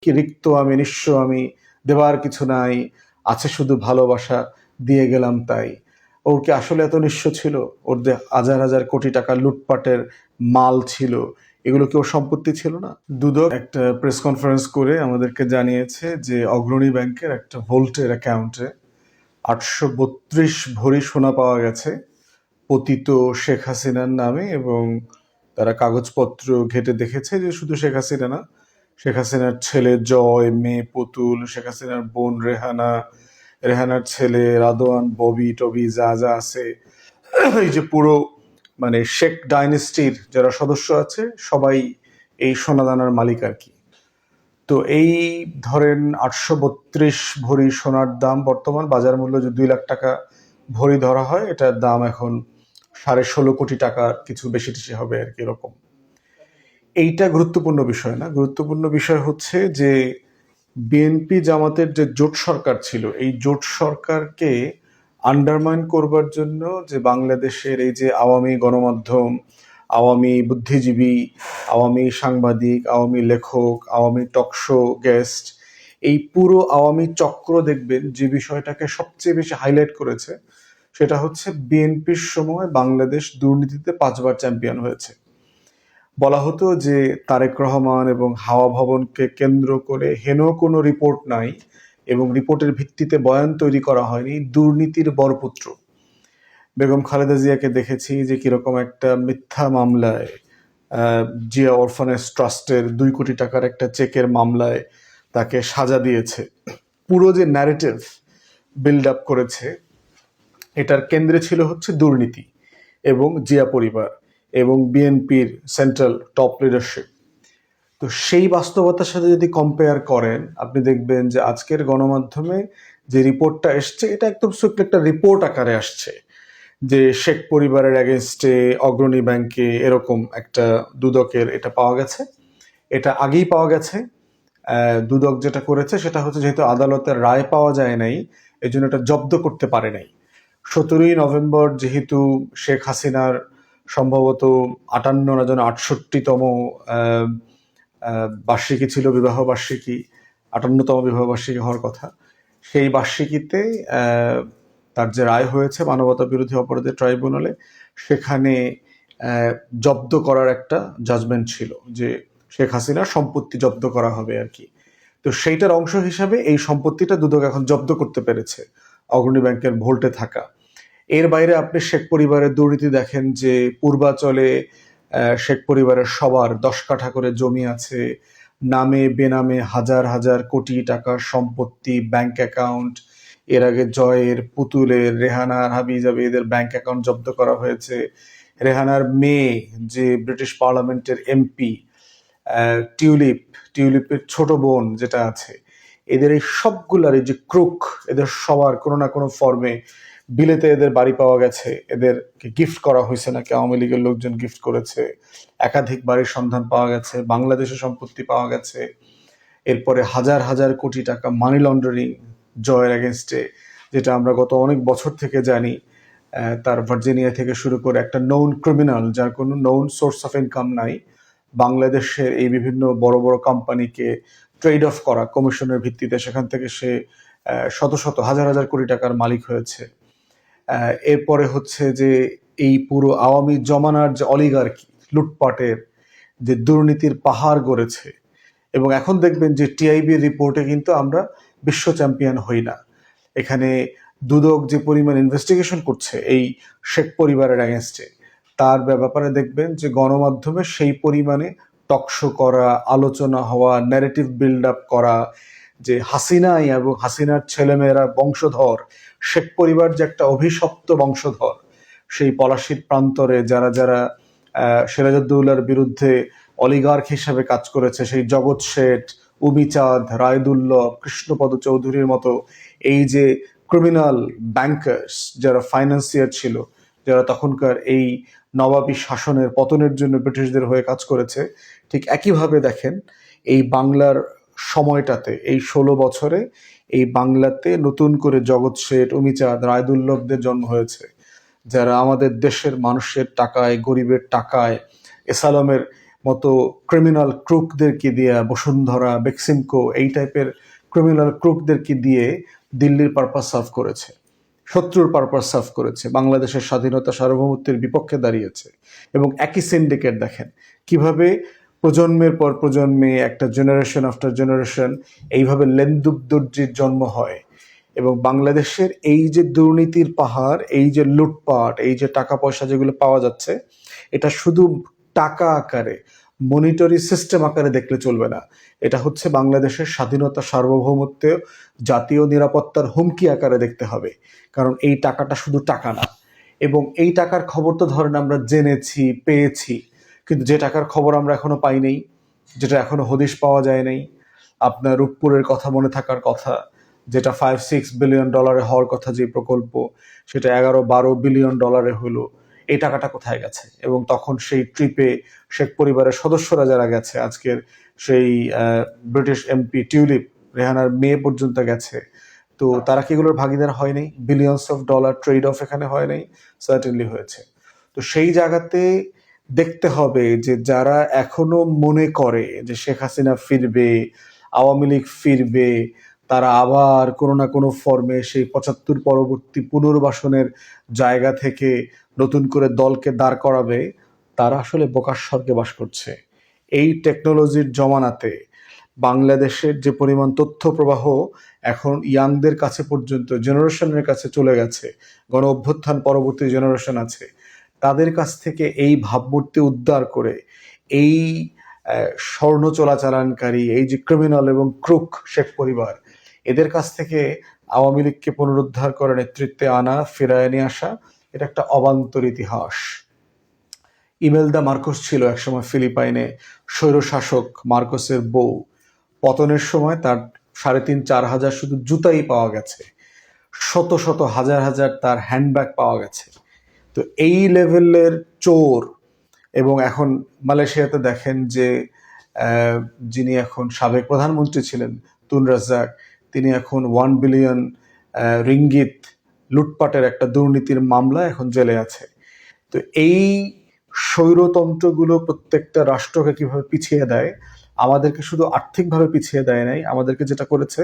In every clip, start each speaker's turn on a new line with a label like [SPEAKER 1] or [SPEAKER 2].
[SPEAKER 1] কি রিক্ত আমি, নিঃস্ব আমি, দেবার কিছু নাই, আছে শুধু ভালোবাসা, দিয়ে গেলাম তাই। ওর কি আসলে এত নিঃস্ব ছিল? ওর যে হাজার হাজার কোটি টাকা লুটপাটের মাল ছিল, এগুলো কি ওর সম্পত্তি ছিল না? দুদক একটা প্রেস কনফারেন্স করে আমাদেরকে জানিয়েছে যে অগ্রণী ব্যাংকের একটা ভোল্টের অ্যাকাউন্টে 832 ভরি সোনা পাওয়া গেছে পতিত শেখ হাসিনার নামে, এবং তারা কাগজপত্র ঘেটে দেখেছে যে শুধু শেখ হাসিনা না, শেখ হাসিনার ছেলে জয়, মেয়ে পুতুল, শেখ হাসিনার বোন রেহানা, রেহানার ছেলে রাদোয়ান, ববি টবি যা যা আছে, এই যে পুরো মানে শেখ ডাইনেস্টির যারা সদস্য আছে সবাই এই সোনাদানার মালিক আর কি। তো এই ধরেন 832 ভরি সোনার দাম বর্তমান বাজার মূল্য যে 2 লাখ টাকা ভরি ধরা হয়, এটার দাম এখন 16.5 কোটি টাকা, কিছু বেশি টেশি হবে আর কি এরকম। এইটা গুরুত্বপূর্ণ বিষয় না, গুরুত্বপূর্ণ বিষয় হচ্ছে যে বিএনপি জামাতের যে জোট সরকার ছিল, এই জোট সরকারকে আন্ডারমাইন করবার জন্য যে বাংলাদেশের এই যে আওয়ামী গণমাধ্যম, আওয়ামী বুদ্ধিজীবী, আওয়ামী সাংবাদিক, আওয়ামী লেখক, আওয়ামী টকশো গেস্ট, এই পুরো আওয়ামী চক্র দেখবেন যে বিষয়টাকে সবচেয়ে বেশি হাইলাইট করেছে সেটা হচ্ছে বিএনপির সময় বাংলাদেশ দুর্নীতিতে 5বার চ্যাম্পিয়ন হয়েছে। বলা হতো যে তারেক রহমান এবং হাওয়া ভবনকে কেন্দ্র করে হেন কোনো রিপোর্ট নাই এবং রিপোর্টের ভিত্তিতে বয়ান তৈরি করা হয়নি, দুর্নীতির বরপুত্র বেগম খালেদা জিয়াকে দেখেছি যে কিরকম একটা মিথ্যা মামলায়, জিয়া অরফানেজ ট্রাস্টের 2 কোটি টাকার একটা চেকের মামলায় তাকে সাজা দিয়েছে। পুরো যে ন্যারেটিভ বিল্ড আপ করেছে, এটার কেন্দ্রে ছিল হচ্ছে দুর্নীতি এবং জিয়া পরিবার এবং বিএনপির সেন্ট্রাল টপ লিডারশিপ। তো সেই বাস্তবতার সাথে যদি কম্পেয়ার করেন, আপনি দেখবেন যে আজকের গণমাধ্যমে যে রিপোর্টটা এসছে, এটা একদম সূক্ষ্ম একটা রিপোর্ট আকারে আসছে যে শেখ পরিবারের এগেনস্টে অগ্রণী ব্যাংকে এরকম একটা দুদকের এটা পাওয়া গেছে। এটা আগেই পাওয়া গেছে। দুদক যেটা করেছে সেটা হচ্ছে যেহেতু আদালতের রায় পাওয়া যায় নাই, এই জন্য এটা জব্দ করতে পারে নাই। 17ই নভেম্বর যেহেতু শেখ হাসিনার সম্ভবত 58 না যেন 68তম বার্ষিকী ছিল, বিবাহ বার্ষিকী, 58তম বিবাহ বার্ষিকী হওয়ার কথা, সেই বার্ষিকীতে তার যে রায় হয়েছে মানবতা বিরোধী অপরাধের ট্রাইব্যুনালে, সেখানে জব্দ করার একটা জাজমেন্ট ছিল যে শেখ হাসিনার সম্পত্তি জব্দ করা হবে আর কি। তো সেইটার অংশ হিসাবে এই সম্পত্তিটা দুদক এখন জব্দ করতে পেরেছে অগ্রণী ব্যাংকের ভোল্টে থাকা। এর বাইরে আপনি শেখ পরিবারের দুর্নীতি দেখেন যে পূর্বাচলে শেখ পরিবারের সবার 10 কাঠা করে জমি আছে, নামে বেনামে হাজার হাজার কোটি টাকার সম্পত্তি, ব্যাংক অ্যাকাউন্ট। এর আগে জয়ের, পুতুলের, রেহানার, হাবিজাবি এদের ব্যাংক অ্যাকাউন্ট জব্দ করা হয়েছে। রেহানার মেয়ে যে ব্রিটিশ পার্লামেন্টের এমপি, টিউলিপের ছোট বোন যেটা আছে, এদের এই সবগুলার এই যে ক্রুক, এদের সবার কোনো না কোনো ফর্মে বিলেতে এদের বাড়ি পাওয়া গেছে, এদেরকে গিফট করা হয়েছে নাকি আওয়ামী লীগের লোকজন গিফট করেছে, একাধিক বাড়ির সন্ধান পাওয়া গেছে, বাংলাদেশে সম্পত্তি পাওয়া গেছে। এরপরে হাজার হাজার কোটি টাকা মানি লন্ডারিং জয়ের এগেনস্টে, যেটা আমরা গত অনেক বছর থেকে জানি। তার ভার্জিনিয়া থেকে শুরু করে একটা নৌন ক্রিমিনাল যার কোনো নৌন সোর্স অফ ইনকাম নাই, বাংলাদেশের এই বিভিন্ন বড় বড় কোম্পানিকে ট্রেড অফ করা কমিশনের ভিত্তিতে, সেখান থেকে সে শত শত হাজার হাজার কোটি টাকার মালিক হয়েছে। এরপরে হচ্ছে যে এই পুরো আওয়ামী জমানার যে অলিগার্কি, লুটপাটের যে দুর্নীতির পাহাড় গড়েছে। এবং এখন দেখবেন যে টিআইবি রিপোর্টে কিন্তু আমরা বিশ্ব চ্যাম্পিয়ন হই না। এখানে দুদক যে পরিমাণ ইনভেস্টিগেশন করছে এই শেখ পরিবারের এগেনস্টে, তার ব্যাপারে দেখবেন যে গণমাধ্যমে সেই পরিমাণে টকশো করা, আলোচনা হওয়া, ন্যারেটিভ বিল্ড আপ করা যে হাসিনাই এবং হাসিনার ছেলেমেয়েরা বংশধর, শেখ পরিবার যে একটা অভিশপ্ত বংশধর, সেই পলাশীর প্রান্তরে যারা যারা সিরাজউদ্দৌলার বিরুদ্ধে অলিগার্ক হিসাবে কাজ করেছে, সেই জগৎ শেঠ, উমিচাঁদ, রায়দুল্লভ, কৃষ্ণপদ চৌধুরীর মতো এই যে ক্রিমিনাল ব্যাংকার্স, যারা ফাইন্যান্সিয়ার ছিল, যারা তখনকার এই নবাবী শাসনের পতনের জন্য ব্রিটিশদের হয়ে কাজ করেছে, ঠিক একইভাবে দেখেন এই বাংলার সময়টাতে, এই 16 বছরে এই বাংলাতে নতুন করে জগৎ শেঠ, উমিচাঁদ, রায়দুল্লভদের জন্ম হয়েছে, যারা আমাদের দেশের মানুষের টাকায়, গরিবের টাকায়, এসালামের মতো ক্রিমিনাল ক্রুকদেরকে দিয়ে, বসুন্ধরা, বেক্সিমকো, এই টাইপের ক্রিমিনাল ক্রুকদেরকে দিয়ে দিল্লির পারপাস সার্ভ করেছে, শত্রুর পারপাস সার্ভ করেছে, বাংলাদেশের স্বাধীনতা সার্বভৌমত্বের বিপক্ষে দাঁড়িয়েছে। এবং একই সিন্ডিকেট দেখেন কিভাবে প্রজন্মের পর প্রজন্মে, একটা জেনারেশন আফটার জেনারেশন এইভাবে লেন্দুবদর্জির জন্ম হয়। এবং বাংলাদেশের এই যে দুর্নীতির পাহাড়, এই যে লুটপাট, এই যে টাকা পয়সা যেগুলো পাওয়া যাচ্ছে, এটা শুধু টাকা আকারে, মনিটরি সিস্টেম আকারে দেখলে চলবে না। এটা হচ্ছে বাংলাদেশের স্বাধীনতা সার্বভৌমত্ব, জাতীয় নিরাপত্তার হুমকি আকারে দেখতে হবে। কারণ এই টাকাটা শুধু টাকা না। এবং এই টাকার খবর তো ধরেন আমরা জেনেছি, পেয়েছি, কিন্তু যে টাকার খবর আমরা এখনো পাই নাই, যেটা এখনো হদিশ পাওয়া যায় নাই, আপনার রূপপুরের কথা মনে থাকার কথা, যেটা 5-6 বিলিয়ন ডলারে হওয়ার কথা, যে প্রকল্প, সেটা 11-12 বিলিয়ন ডলারে হলো। এই টাকাটা কোথায় গেছে? এবং তখন সেই ট্রিপে শেখ পরিবারের সদস্যরা যারা গেছে, আজকের সেই ব্রিটিশ এমপি টিউলিপ, রেহানার মেয়ে পর্যন্ত গেছে, তো তারা কি এগুলোর ভাগিদার হয় নাই? Billions of dollar trade of এখানে হয় নাই? সার্টেনলি হয়েছে। তো সেই জায়গাতে দেখতে হবে যে যারা এখনো মনে করে যে শেখ হাসিনা ফিরবে, আওয়ামী লীগ ফিরবে, তারা আবার কোনো না কোনো ফর্মে সেই 75 পরবর্তী পুনর্বাসনের জায়গা থেকে নতুন করে দলকে দাঁড় করাবে, তারা আসলে বোকার স্বর্গে বাস করছে। এই টেকনোলজির জমানাতে বাংলাদেশের যে পরিমাণ তথ্য প্রবাহ এখন ইয়াংদের কাছে পর্যন্ত, জেনারেশনের কাছে চলে গেছে, গণ অভ্যুত্থান পরবর্তী জেনারেশন আছে, তাদের কাছ থেকে এই ভাবমূর্তি উদ্ধার করে এই স্বর্ণ চোরাচালানকারী, এই যে ক্রিমিনাল এবং ক্রুক শেখ পরিবার, এদের কাছ থেকে আওয়ামী লীগকে পুনরুদ্ধার করে নেতৃত্বে আনা, ফেরায় নিয়ে আসা, এটা একটা অবান্তর ইতিহাস। ইমেলদা মার্কোস ছিল একসময় ফিলিপাইনে স্বৈরশাসক মার্কোসের বউ। পতনের সময় তার 3,500-4 হাজার শুধু জুতাই পাওয়া গেছে, শত শত হাজার হাজার তার হ্যান্ডব্যাগ পাওয়া গেছে। তো এই লেভেলের চোর। এবং এখন মালয়েশিয়াতে দেখেন যে যিনি এখন সাবেক প্রধানমন্ত্রী ছিলেন, তুন রাজ্জাক, তিনি এখন 1 বিলিয়ন রিঙ্গিত লুটপাটের একটা দুর্নীতির মামলা এখন জেলে আছে। তো এই স্বৈরতন্ত্রগুলো প্রত্যেকটা রাষ্ট্রকে কিভাবে পিছিয়ে দেয়, আমাদেরকে শুধু আর্থিকভাবে পিছিয়ে দেয় নাই, আমাদেরকে যেটা করেছে,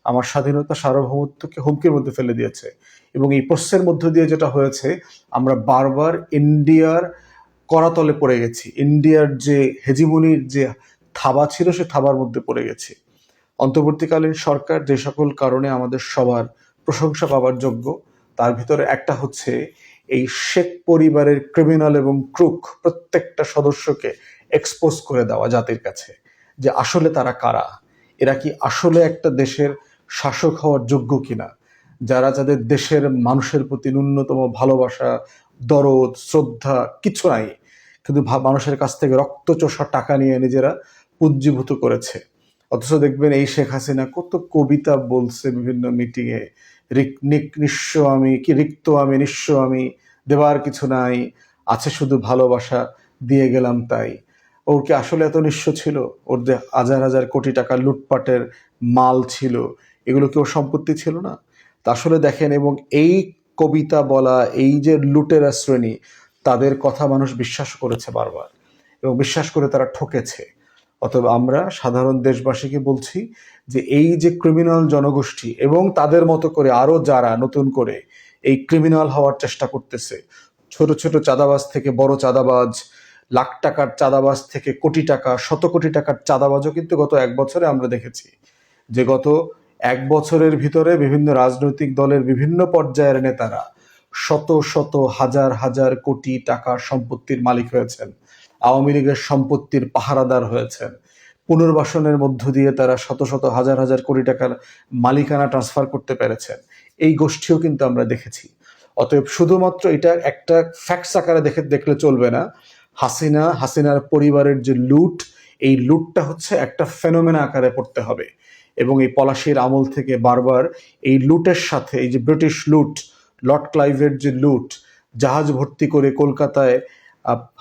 [SPEAKER 1] আমার স্বাধীনতা সার্বভৌমত্বকে হুমকির মধ্যে ফেলে দিয়েছে। এবং এই প্রশ্নের মধ্য দিয়ে যেটা হয়েছে, আমরা বারবার ইন্ডিয়ার করাতলে পড়ে গেছি, ইন্ডিয়ার যে হেজিমনির যে থাবা ছিল, সে থাবার মধ্যে পড়ে গেছি। অন্তর্বর্তীকালীন সরকার যে সকল কারণে আমাদের সবার প্রশংসা পাওয়ার যোগ্য, তার ভিতরে একটা হচ্ছে এই শেখ পরিবারের ক্রিমিনাল এবং ক্রুক প্রত্যেকটা সদস্যকে এক্সপোজ করে দেওয়া জাতির কাছে, যে আসলে তারা কারা, এরা কি আসলে একটা দেশের শাসক হওয়ার যোগ্য কিনা, যারা যাদের দেশের মানুষের প্রতি ন্যূনতম ভালোবাসা, দরদ, শ্রদ্ধা কিছু নাই, কিন্তু মানুষের কাছ থেকে রক্তচোষা টাকা নিয়ে নিজেরা পুঞ্জীভূত করেছে। অথচ দেখবেন এই শেখ হাসিনা কত কবিতা বলছে বিভিন্ন মিটিংয়ে, নিঃস্ব আমি, কি রিক্ত আমি, নিঃস্ব আমি, দেবার কিছু নাই, আছে শুধু ভালোবাসা, দিয়ে গেলাম তাই। ওর কি আসলে এত নিঃস্ব ছিল? ওর যে হাজার হাজার কোটি টাকা লুটপাটের মাল ছিল, এগুলো কি ওর সম্পত্তি ছিল না? তা আসলে দেখেন, এবং এই কবিতা বলা এই যে লুটেরা শ্রেণী, তাদের কথা মানুষ বিশ্বাস করেছে বারবার, এবং বিশ্বাস করে তারা ঠকেছে। অতএব আমরা সাধারণ দেশবাসীকে বলছি যে এই যে ক্রিমিনাল জনগোষ্ঠী এবং তাদের মতো করে আরো যারা নতুন করে এই ক্রিমিনাল হওয়ার চেষ্টা করতেছে, ছোট ছোট চাঁদাবাজ থেকে বড় চাঁদাবাজ, লাখ টাকার চাঁদাবাজ থেকে কোটি টাকা, শত কোটি টাকার চাঁদাবাজও কিন্তু গত 1 বছরে আমরা দেখেছি যে গত 1 বছরের ভিতরে বিভিন্ন রাজনৈতিক দলের বিভিন্ন পর্যায়ের নেতারা শত শত হাজার হাজার কোটি টাকার সম্পত্তির মালিক হয়েছেন, আওয়ামী লীগের সম্পত্তির পাহারাদার হয়েছেন। পুনর্বাসনের মধ্য দিয়ে তারা শত শত হাজার হাজার কোটি টাকার মালিকানা ট্রান্সফার করতে পেরেছেন। এই গোষ্ঠীও কিন্তু আমরা দেখেছি। অতএব শুধুমাত্র এটা একটা ফ্যাক্টস আকারে দেখলে চলবে না। হাসিনার পরিবারের যে লুট, এই লুটটা হচ্ছে একটা ফেনোমেনা আকারে পড়তে হবে। এবং এই পলাশির আমল থেকে বারবার এই লুটের সাথে, এই যে ব্রিটিশ লুট, লর্ড ক্লাইভের যে লুট, জাহাজ ভর্তি করে কলকাতায়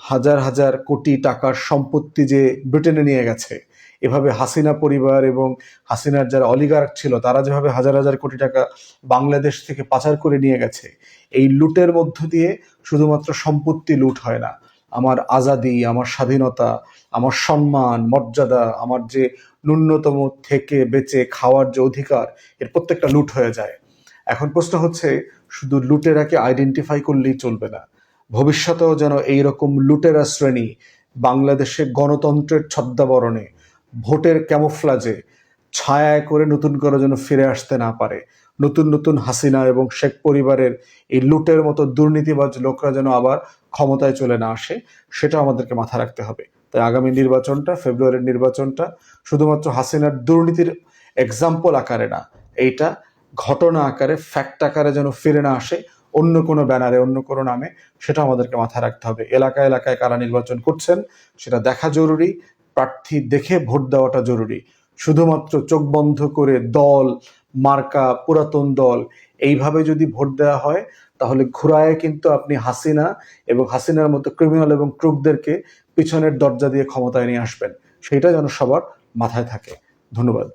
[SPEAKER 1] হাজার হাজার কোটি টাকার সম্পত্তি যে ব্রিটেনে নিয়ে গেছে, এভাবে হাসিনা পরিবার এবং হাসিনার যারা অলিগার্ক ছিল, তারা যেভাবে হাজার হাজার কোটি টাকা বাংলাদেশ থেকে পাচার করে নিয়ে গেছে, এই লুটের মধ্য দিয়ে শুধুমাত্র সম্পত্তি লুট হয় না, আমার আজাদি, আমার স্বাধীনতা, আমার সম্মান, মর্যাদা, আমার যে ন্যূনতম থেকে বেঁচে খাওয়ার যে অধিকার, এর প্রত্যেকটা লুট হয়ে যায়। এখন প্রশ্ন হচ্ছে, শুধু লুটেরাকে আইডেন্টিফাই করলেই চলবে না, ভবিষ্যতেও যেন এইরকম লুটেরা শ্রেণী বাংলাদেশে গণতন্ত্রের ছদ্মাবরণে, ভোটের ক্যামোফ্লাজে, ছায়ায় করে নতুন করে যেন ফিরে আসতে না পারে। নতুন নতুন হাসিনা এবং শেখ পরিবারের এই লুটের মতো দুর্নীতিবাজ লোকরা যেন আবার ক্ষমতায় চলে না আসে, সেটা আমাদেরকে মাথায় রাখতে হবে। তাই আগামী নির্বাচনটা, ফেব্রুয়ারির নির্বাচনটা শুধুমাত্র হাসিনার দুর্নীতির এক্সাম্পল আকারে না, এইটা ঘটনা আকারে, ফ্যাক্ট আকারে যেন ফিরে না আসে অন্য কোনো ব্যানারে, অন্য কোনো নামে, সেটা আমাদেরকে মাথায় রাখতে হবে। এলাকায় এলাকায় কারা নির্বাচন করছেন সেটা দেখা জরুরি, প্রার্থী দেখে ভোট দেওয়াটা জরুরি। শুধুমাত্র চোখ বন্ধ করে দল, মার্কা, পুরাতন দল এইভাবে যদি ভোট দেওয়া হয়, তাহলে ঘুরায় কিন্তু আপনি হাসিনা এবং হাসিনার মতো ক্রিমিনাল এবং ক্রুকদেরকে পিছনের দরজা দিয়ে ক্ষমতায় নিয়ে আসবেন। সেটা যেন সবার মাথায় থাকে। ধন্যবাদ।